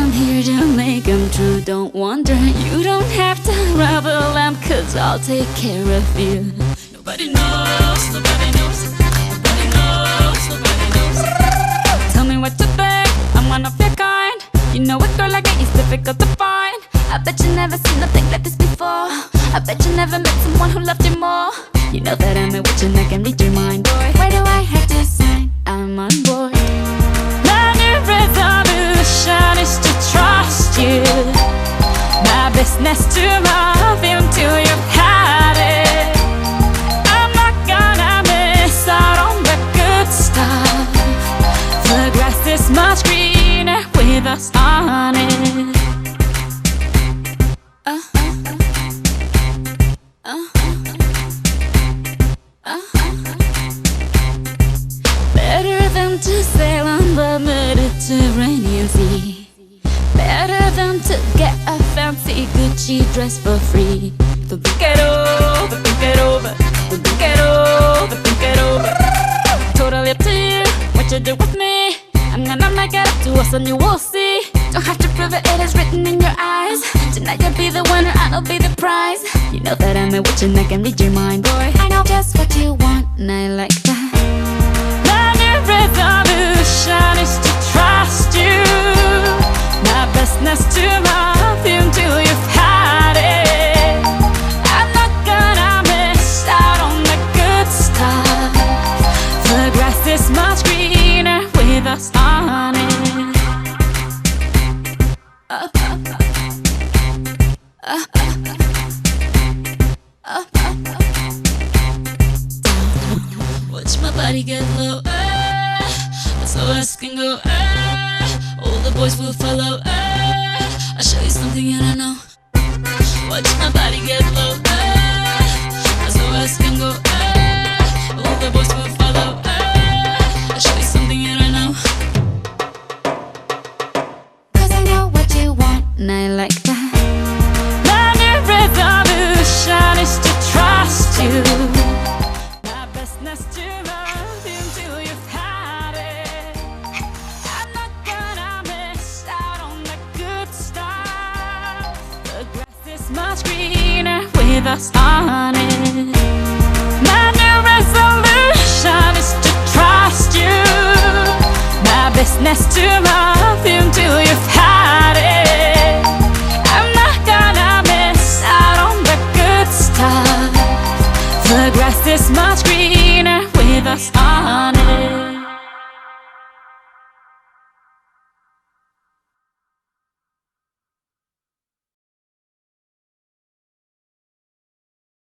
I'm here to make them true. Don't wonder, you don't have to rub a lamp, 'cause I'll take care of you. Nobody knows, nobody knows, nobody knows, nobody knows. Tell me what you think, I'm one of your kind. You know a girl like me is difficult to find. I bet you never seen nothing like this before. I bet you never met someone who loved you more. You know that I'm a witch and I can read your mind, boy. Why do I have to sign? I'm on board. My new resolution is to trust you. My business to love you till you've had it. I'm not gonna miss out on the good stuff. The grass is much greener with us on it. Better than to sail on the Mediterranean Sea. Better than to get a fancy Gucci dress for free. So think it over, think it over, so think it over, think it over. Totally up to you, what you do with me. I'm gonna make it up to us and you will see. Don't have to prove it, it is written in your eyes. Tonight you'll be the winner, I'll be the prize. You know that I'm a witch and I can read your mind, boy. I know just what you want and I like that. My new resolution is to trust you. My business to love you till you've had it. I'm not gonna miss out on the good stuff. The grass is much greener with us on it. Watch my body get low, so us can go, all the boys will follow, I'll show you something you don't know. Watch my body get low, so us can go, all the boys will follow, I'll show you something you don't know. 'Cause I know what you want and I like that. My new resolution is to trust you. My business to love you till you've had it. I'm not gonna miss out on the good stuff. The grass is much greener with us on it. My new resolution is to trust you. My business to love you till you've had it.